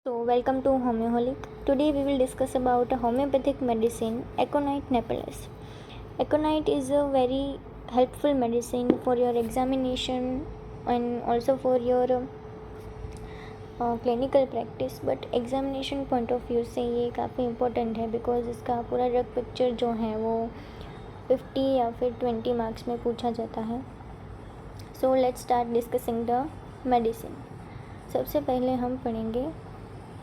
So, welcome to Homeoholic. Today we will discuss about a homeopathic medicine, Aconite Nepalus. Aconite is a very helpful medicine for your examination and also for your clinical practice. But examination point of view से ये काफ़ी important है because इसका पूरा drug picture जो है वो 50 या फिर 20 मार्क्स में पूछा जाता है. So let's start discussing the medicine. सबसे पहले हम पढ़ेंगे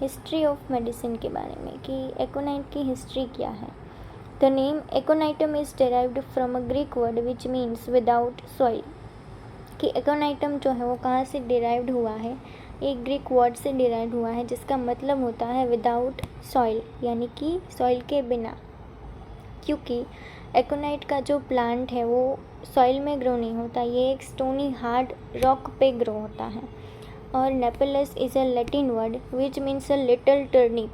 हिस्ट्री ऑफ मेडिसिन के बारे में कि एकोनाइट की हिस्ट्री क्या है. The name aconitum is derived from a Greek word which means without soil. कि एकोनाइटम जो है वो कहाँ से डिराइव्ड हुआ है, एक ग्रीक वर्ड से डिराइव्ड हुआ है जिसका मतलब होता है विदाउट सॉइल, यानी कि सॉइल के बिना. क्योंकि एकोनाइट का जो प्लांट है वो सॉइल में ग्रो नहीं होता, ये एक स्टोनी हार्ड रॉक पे ग्रो होता है. और napellus is a Latin word which means a little turnip.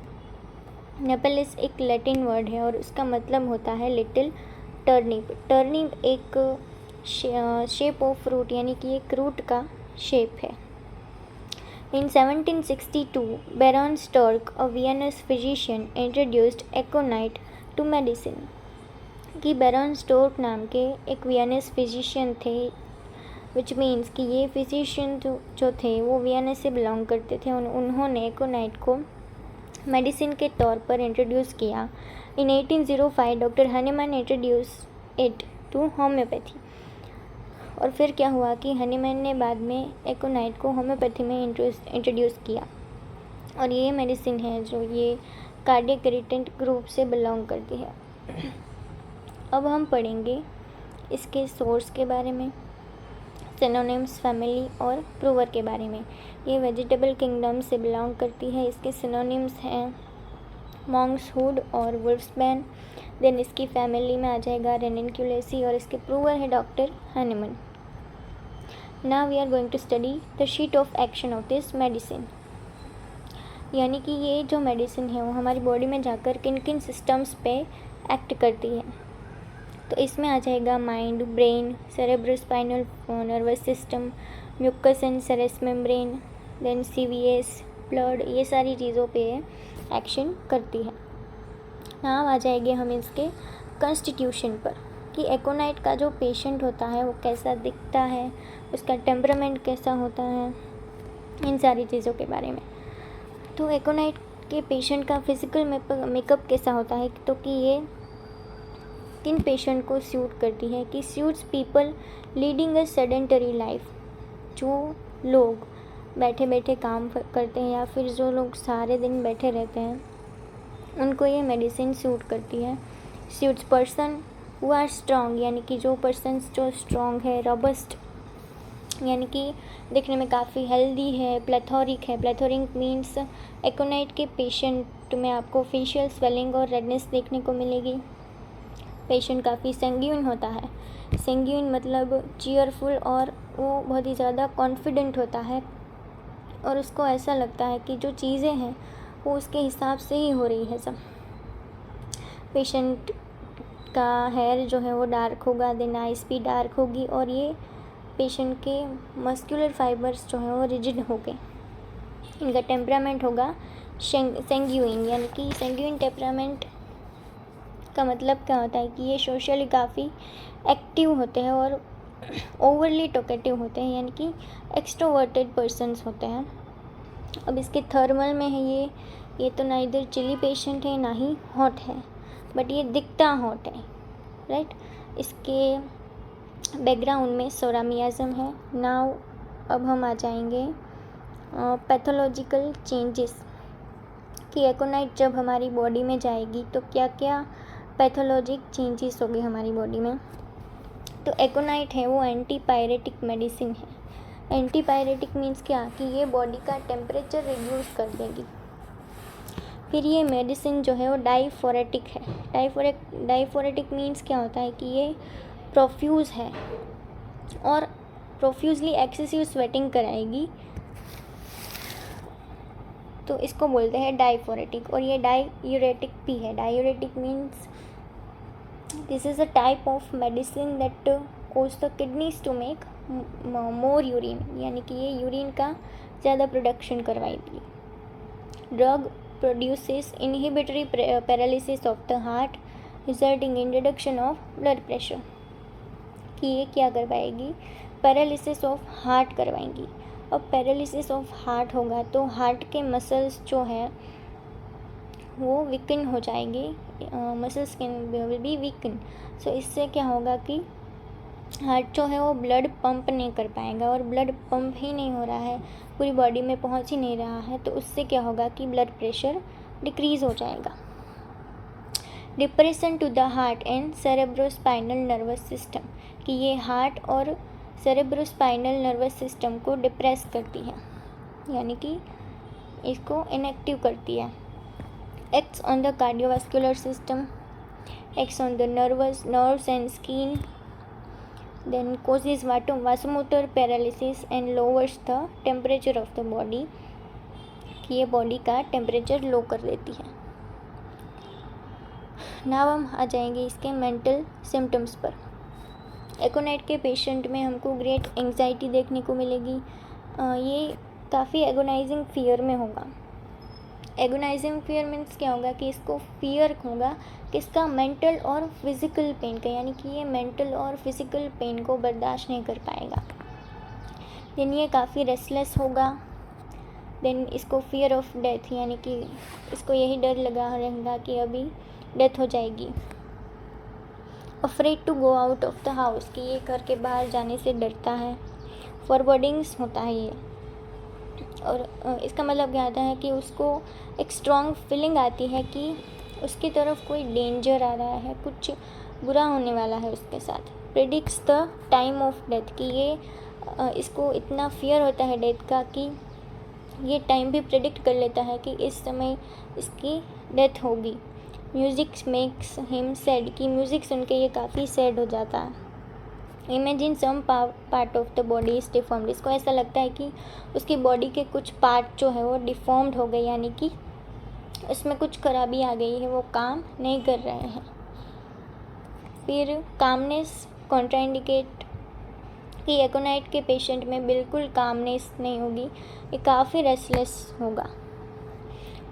Napellus एक लैटिन वर्ड है और उसका मतलब होता है लिटिल टर्निप. टर्निप एक शेप ऑफ फ्रूट, यानी कि एक रूट का शेप है. इन 1762 बैरन Starc a वियनस physician introduced एकोनाइट to medicine. कि बैरन स्टोर्क नाम के एक वियनस फिजिशियन थे, विच मीन्स कि ये फिजिशियन जो थे वो वियना से बिलोंग करते थे. उन्होंने एकोनाइट को मेडिसिन के तौर पर इंट्रोड्यूस किया. In 1805 doctor Hahnemann introduce it to homoeopathy. और फिर क्या हुआ कि हनीमैन ने बाद में एकोनाइट को होम्योपैथी में इंट्रोड्यूस किया. और ये मेडिसिन है जो ये कार्डियक इरिटेंट ग्रुप से बिलोंग करती है. अब हम पढ़ेंगे इसके सोर्स के बारे में, सिनोनिम्स, फैमिली और प्रूवर के बारे में. ये वेजिटेबल किंगडम से बिलोंग करती है. इसके सिनोनिम्स हैं मॉन्क्सहुड और वुल्फ्सबैन. देन इसकी फैमिली में आ जाएगा रेनिनक्यूलेसी और इसके प्रूवर है doctor Hahnemann. Now we are going to study the sheet of action of this medicine. यानी कि ये जो मेडिसिन है वो हमारी बॉडी में जाकर किन किन सिस्टम्स पे एक्ट करती है. तो इसमें आ जाएगा mind, brain, cerebrospinal nervous system, mucous and serous membrane, then CVS, blood, ये सारी चीज़ों पे एक्शन करती है. नाउ आ जाएंगे हम इसके कॉन्स्टिट्यूशन पर कि एकोनाइट का जो पेशेंट होता है वो कैसा दिखता है, उसका टेम्परामेंट कैसा होता है, इन सारी चीज़ों के बारे में. तो एकोनाइट के पेशेंट का फिज़िकल मेकअप कैसा होता है, तो कि ये किन पेशेंट को सूट करती है कि suits people leading a sedentary life. जो लोग बैठे बैठे काम करते हैं या फिर जो लोग सारे दिन बैठे रहते हैं उनको ये मेडिसिन सूट करती है. Suits person who are strong, यानी कि जो पर्सन्स जो स्ट्रॉन्ग है. रॉबस्ट, यानी कि दिखने में काफ़ी हेल्दी है. प्लेथोरिक है. प्लेथोरिक मीन्स एकोनाइट के पेशेंट में आपको फेशियल स्वेलिंग और रेडनेस देखने को मिलेगी. पेशेंट काफ़ी सेंग्यूइन होता है. सेंग्यूइन मतलब चीयरफुल, और वो बहुत ही ज़्यादा कॉन्फिडेंट होता है और उसको ऐसा लगता है कि जो चीज़ें हैं वो उसके हिसाब से ही हो रही है सब. पेशेंट का हेयर जो है वो डार्क होगा, देन आइज भी डार्क होगी और ये पेशेंट के मस्कुलर फाइबर्स जो हैं वो रिजिड हो गए. इनका टेम्परामेंट होगा सेंग्यूइन, यानी कि सेंग्यूइन टेम्परामेंट का मतलब क्या होता है कि ये सोशली काफ़ी एक्टिव होते हैं और ओवरली टॉकेटिव होते हैं, यानी कि एक्सट्रोवर्टेड पर्सन्स होते हैं. अब इसके थर्मल में है ये तो ना इधर चिली पेशेंट है ना ही हॉट है, बट ये दिखता हॉट है, राइट. इसके बैकग्राउंड में सोरामियाज़म है. नाउ अब हम आ जाएंगे पैथोलॉजिकल चेंजेस कि एकोनाइट जब हमारी बॉडी में जाएगी तो क्या क्या पैथोलॉजिक चेंजेस होंगे हमारी बॉडी में. तो एकोनाइट है वो एंटीपायरेटिक मेडिसिन है. एंटीपायरेटिक मीन्स क्या कि ये बॉडी का टेम्परेचर रिड्यूस कर देगी. फिर ये मेडिसिन जो है वो डाइफोरेटिक है. डाइफोरेटिक मीन्स क्या होता है कि ये प्रोफ्यूज़ है और प्रोफ्यूजली एक्सेसिव स्वेटिंग कराएगी, तो इसको बोलते हैं डाइफोरेटिक. और ये डायूरेटिक भी है. Diuretic means this is a type of medicine that cause the kidneys to make more urine, यानी कि ये यूरिन का ज़्यादा प्रोडक्शन करवाएगी. Drug produces inhibitory paralysis of the heart resulting in reduction of blood pressure। कि ये क्या करवाएगी, पैरालिसिस ऑफ हार्ट करवाएंगी। अब पैरालिसिस ऑफ हार्ट होगा तो हार्ट के मसल्स जो है वो वीकन हो जाएंगे, muscles can will be weaken. So इससे क्या होगा कि हार्ट जो है वो ब्लड पंप नहीं कर पाएगा, और ब्लड पंप ही नहीं हो रहा है, पूरी बॉडी में पहुंच ही नहीं रहा है, तो उससे क्या होगा कि ब्लड प्रेशर डिक्रीज़ हो जाएगा। Depression to the heart and cerebrospinal nervous system, कि ये हार्ट और सेरेब्रोस्पाइनल नर्वस सिस्टम को डिप्रेस करती है, यानी कि इसको इनएक्टिव करती है। Acts on the cardiovascular system, acts on the nerves and skin, then causes vasomotor paralysis and lowers the temperature of the body, कि ये बॉडी का टेम्परेचर लो कर देती है। नाउ हम आ जाएंगे इसके मेंटल सिम्टम्स पर। एकोनाइट के पेशेंट में हमको ग्रेट एंग्जाइटी देखने को मिलेगी। ये काफ़ी एगोनाइजिंग फियर में होगा। एगोनाइजिंग फियर मीन्स क्या होगा कि इसको फियर होगा किसका, मेंटल और फिज़िकल पेन का, यानी कि ये मेंटल और फिज़िकल पेन को बर्दाश्त नहीं कर पाएगा। देन ये काफ़ी रेस्टलेस होगा। देन इसको फियर ऑफ डेथ, यानी कि इसको यही डर लगा रहेगा कि अभी डेथ हो जाएगी। Afraid to go out of the house, कि ये घर के बाहर जाने से डरता है। फॉरवर्डिंग्स होता है ये, और इसका मतलब क्या आता है कि उसको एक स्ट्रॉन्ग फीलिंग आती है कि उसकी तरफ कोई डेंजर आ रहा है, कुछ बुरा होने वाला है उसके साथ। Predicts the time of death, कि ये इसको इतना फियर होता है डेथ का कि ये टाइम भी प्रेडिक्ट कर लेता है कि इस समय इसकी डेथ होगी। म्यूज़िक मेक्स हिम सैड, कि म्यूज़िक सुन के ये काफ़ी सैड हो जाता है। Imagine some part of the body is deformed, इसको ऐसा लगता है कि उसकी बॉडी के कुछ पार्ट जो है वो डिफॉर्म्ड हो गए, यानी कि उसमें कुछ खराबी आ गई है, वो काम नहीं कर रहे हैं। फिर कामनेस कॉन्ट्राइंडिकेट, कि एकोनाइट के पेशेंट में बिल्कुल कामनेस नहीं होगी, ये काफ़ी रेस्टलेस होगा।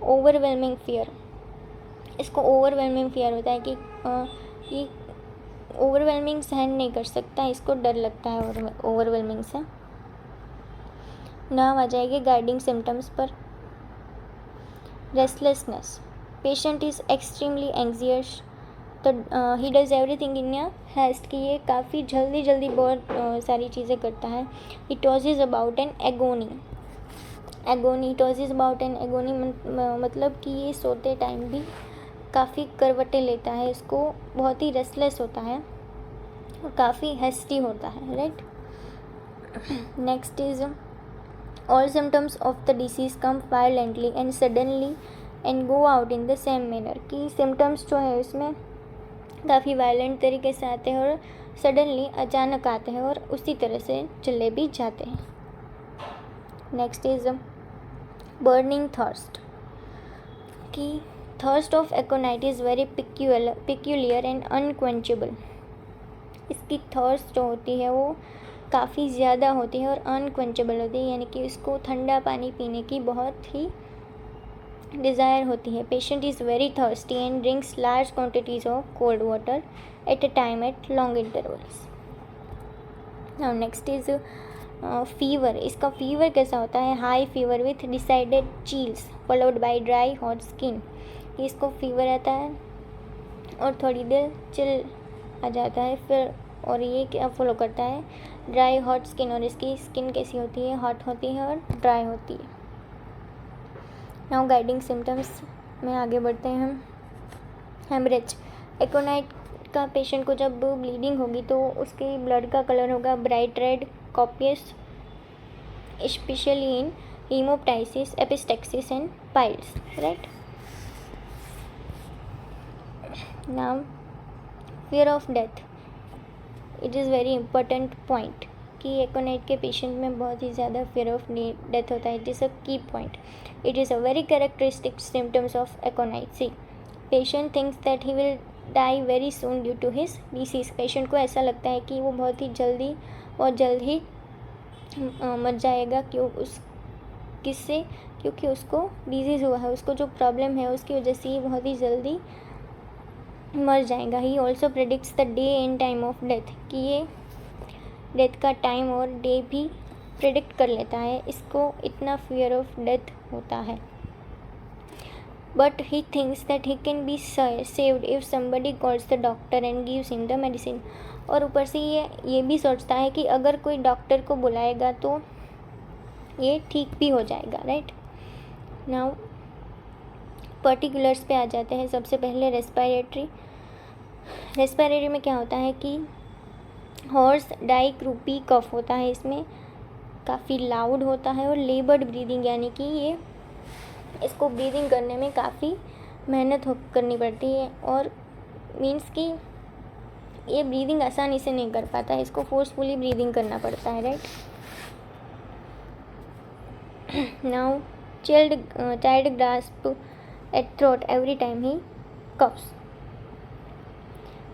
ओवरवेलमिंग फियर, इसको ओवरवेलमिंग फियर होता है कि ओवरवेलमिंग सहन नहीं कर सकता, इसको डर लगता है ओवरवेलमिंग से। नाम आ जाएगी गाइडिंग सिम्टम्स पर। Restlessness, patient is extremely anxious, तो he does everything in a haste, कि ये काफ़ी जल्दी बहुत सारी चीज़ें करता है। He tosses about an agony, tosses about an agony मतलब कि ये सोते टाइम भी काफ़ी करवटें लेता है, इसको बहुत ही रेस्टलेस होता है और काफ़ी हेस्टी होता है, right. Next is all symptoms of the disease come violently and suddenly and go out in the same manner, कि सिम्टम्स जो है इसमें काफ़ी वायलेंट तरीके से आते हैं और सडनली अचानक आते हैं और उसी तरह से चले भी जाते हैं। नेक्स्ट इज बर्निंग थर्स्ट, कि thirst of aconite is very peculiar and unquenchable, इसकी थर्स्ट जो होती है वो काफ़ी ज़्यादा होती है और अनक्वेंचेबल होती है, यानी कि इसको ठंडा पानी पीने की बहुत ही डिज़ायर होती है। Patient is very thirsty and drinks large quantities of cold water at a time at long intervals. Now next is fever, इसका फीवर कैसा होता है, high fever with decided chills followed by dry hot skin, इसको fever आता है और थोड़ी देर chill आ जाता है फिर, और ये क्या फॉलो करता है, ड्राई हॉट स्किन, और इसकी स्किन कैसी होती है, हॉट होती है और ड्राई होती है। नाउ गाइडिंग सिम्टम्स में आगे बढ़ते हैं हम। हेमरेज, एकोनाइट का पेशेंट को जब ब्लीडिंग होगी तो उसके ब्लड का कलर होगा bright red, copious, specially in haemoptysis, epistaxis and piles, right. Now fear of death, it is very important point, कि एकोनाइट के पेशेंट में बहुत ही ज़्यादा फियर ऑफ डेथ होता है। It is a key point, it is a very characteristic symptoms of aconite. See, patient thinks that he will die very soon due to his disease, patient को ऐसा लगता है कि वो बहुत जल्द ही मर जाएगा, क्यों उस किससे, क्योंकि उसको डिजीज़ हुआ है, उसको जो प्रॉब्लम है उसकी वजह से ये बहुत ही जल्दी मर जाएगा। He also predicts the day and time of death, कि ये डेथ का टाइम और डे भी प्रेडिक्ट कर लेता है, इसको इतना फियर ऑफ डेथ होता है। But he thinks that he can be saved if somebody calls the doctor and gives him the medicine. और ऊपर से ये भी सोचता है कि अगर कोई डॉक्टर को बुलाएगा तो ये ठीक भी हो जाएगा, राइट। नाउ पर्टिकुलर्स पे आ जाते हैं। सबसे पहले रेस्पिरेटरी में क्या होता है कि हॉर्स डाइक्रूपी कफ होता है, इसमें काफ़ी लाउड होता है। और लेबर्ड ब्रीदिंग, यानी कि ये इसको ब्रीदिंग करने में काफ़ी मेहनत करनी पड़ती है, और मीन्स कि ये ब्रीदिंग आसानी से नहीं कर पाता है, इसको फोर्सफुली ब्रीदिंग करना पड़ता है, right. Now child grasp at throat every time he coughs,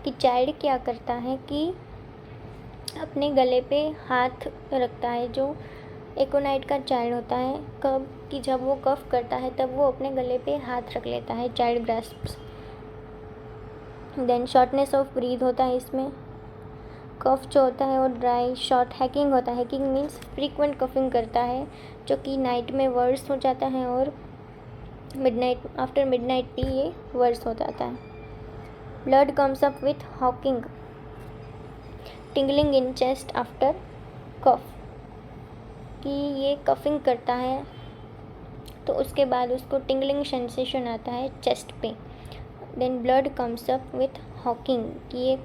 कि चाइल्ड क्या करता है कि अपने गले पे हाथ रखता है। जो एकोनाइट का चाइल्ड होता है, कब कि जब वो कफ करता है तब वो अपने गले पे हाथ रख लेता है, child grasps. Then shortness of breath होता है इसमें, कफ जो होता है, और ड्राई शॉर्ट हैकिंग होता है। हैकिंग मीन्स फ्रीक्वेंट कफिंग करता है, जो कि नाइट में वर्स हो जाता है, और आफ्टर मिडनाइट भी ये वर्स हो जाता है। Blood comes up with hawking, tingling in chest after cough, कि ये कफिंग करता है तो उसके बाद उसको टिंगलिंग सेंसेशन आता है चेस्ट पे। Then blood comes up with hawking, कि ये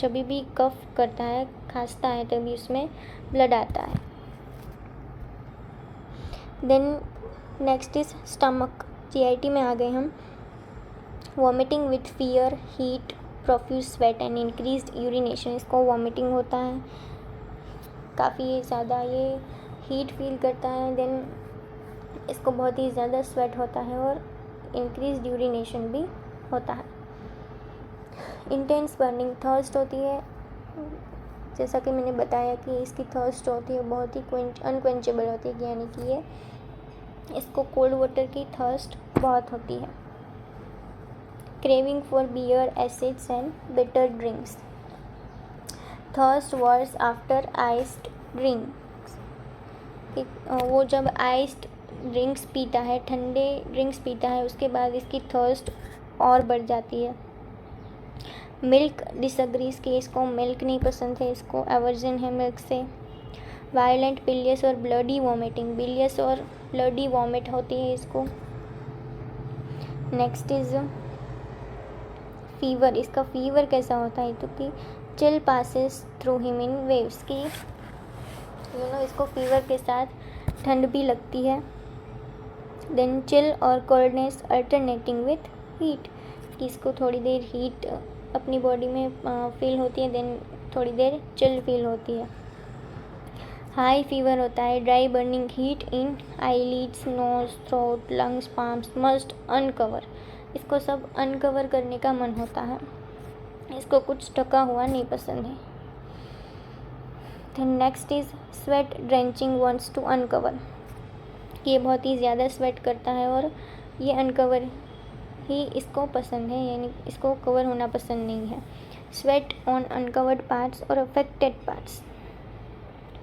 जब भी कफ करता है, खांसता है, तभी उसमें ब्लड आता है। Then next is stomach, GIT में आ गए हम। Vomiting with fear, heat, profuse sweat and increased urination, इसको वॉमिटिंग होता है, काफ़ी ज़्यादा ये हीट फील करता है। देन इसको बहुत ही ज़्यादा स्वेट होता है, और इंक्रीज्ड यूरिनेशन भी होता है। इंटेंस बर्निंग, थर्स्ट होती है, जैसा कि मैंने बताया कि इसकी थर्स्ट होती है बहुत ही अनक्वेंचेबल होती है, यानी कि ये इसको कोल्ड वाटर की थर्स्ट बहुत होती है। Craving for beer, acids and bitter drinks, thirst worse after iced drinks, वो जब आइस्ड ड्रिंक्स पीता है, ठंडे ड्रिंक्स पीता है, उसके बाद इसकी थर्स्ट और बढ़ जाती है। मिल्क डिसग्रीज, कि इसको मिल्क नहीं पसंद है, इसको एवर्जन है मिल्क से। वायलेंट बिलियस और ब्लडी वॉमिटिंग, बिलियस और ब्लडी वॉमिट होती है इसको। नेक्स्ट इज फीवर, इसका फीवर कैसा होता है, तो कि chill passes through him in waves, की इसको फीवर के साथ ठंड भी लगती है। देन चिल और कोल्डनेस अल्टरनेटिंग विथ हीट, कि इसको थोड़ी देर हीट अपनी बॉडी में फील होती है, देन थोड़ी देर चिल फील होती है। हाई फीवर होता है, dry burning heat in eyelids, nose, throat, lungs, palms must uncover, इसको सब अनकवर करने का मन होता है, इसको कुछ ढका हुआ नहीं पसंद है। Then next is sweat drenching wants to uncover, ये बहुत ही ज़्यादा स्वेट करता है और ये अनकवर ही इसको पसंद है, यानी इसको कवर होना पसंद नहीं है। स्वेट ऑन अनकवर्ड पार्ट्स और अफेक्टेड पार्ट्स,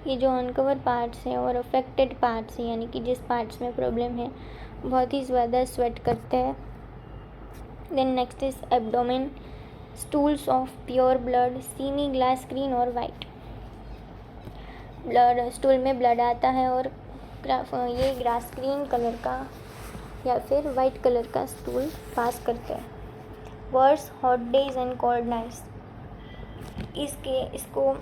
ये जो अनकवर पार्ट्स हैं और अफेक्टेड पार्ट्स हैं, यानी कि जिस पार्ट्स में प्रॉब्लम है, बहुत ही ज़्यादा स्वेट करते हैं। Then next is abdomen, stools of pure blood, slimy glass green और वाइट, ब्लड स्टूल में ब्लड आता है और ये ग्रास ग्रीन कलर का या फिर वाइट कलर का स्टूल पास करते हैं। Worse hot days and cold nights, इसको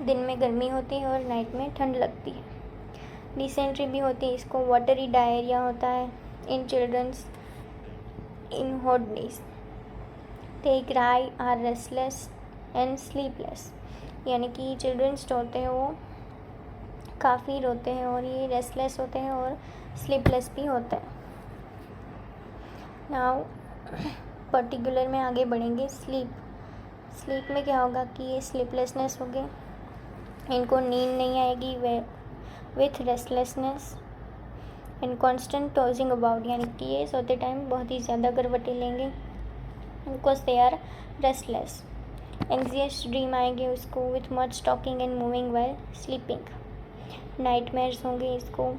दिन में गर्मी होती है और नाइट में ठंड लगती है। डिसेंट्री भी होती है, इसको वाटरी डायरिया होता है in childrens in hot days. They cry are restless and sleepless, यानी कि चिल्ड्रंस जो होते हैं वो काफ़ी रोते हैं और ये रेस्टलेस होते हैं और स्लीपलेस भी होते हैं। नाउ पर्टिकुलर में आगे बढ़ेंगे। स्लीप में क्या होगा कि ये स्लीपलेसनेस हो गए, इनको नींद नहीं आएगी, way with restlessness and constant tossing about, यानी कि ये सोते टाइम बहुत ही ज़्यादा करवटें लेंगे, because they are restless. Anxious dream आएंगे उसको with much talking and moving well sleeping. Nightmares होंगे इसको।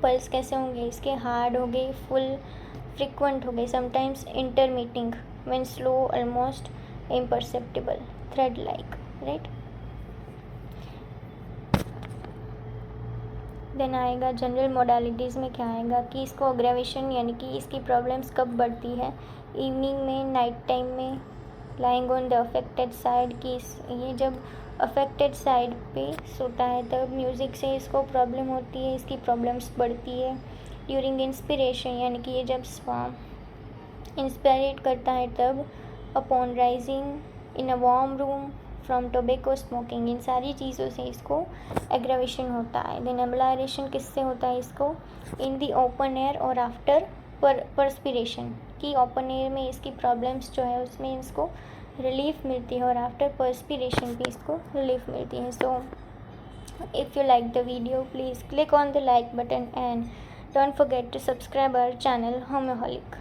पल्स कैसे होंगे इसके, हार्ड हो गए, फुल फ्रिक्वेंट हो गए, sometimes intermitting, when slow almost imperceptible, thread like, right. Then आएगा जनरल मोडालिटीज़ में क्या आएगा कि इसको अग्रेवेशन यानी कि इसकी प्रॉब्लम्स कब बढ़ती है, इवनिंग में, नाइट टाइम में, lying on the affected side, कि ये जब अफेक्टेड साइड पे सोता है तब म्यूज़िक से इसको प्रॉब्लम होती है, इसकी प्रॉब्लम्स बढ़ती है। ड्यूरिंग इंस्पिरेशन यानी कि ये जब इंस्पायरेट करता है तब। Upon rising in a warm room from tobacco smoking, इन सारी चीज़ों से इसको एग्रावेशन होता है। देन एम्बलायरेशन किससे होता है इसको, इन दी ओपन एयर और आफ्टर परस्पिरेशन, कि ओपन एयर में इसकी प्रॉब्लम्स जो है उसमें इसको रिलीफ मिलती है और आफ्टर परस्पिरेशन भी इसको रिलीफ मिलती है। सो if you like the video, please click on the like button and don't forget to subscribe our channel Homeaholic.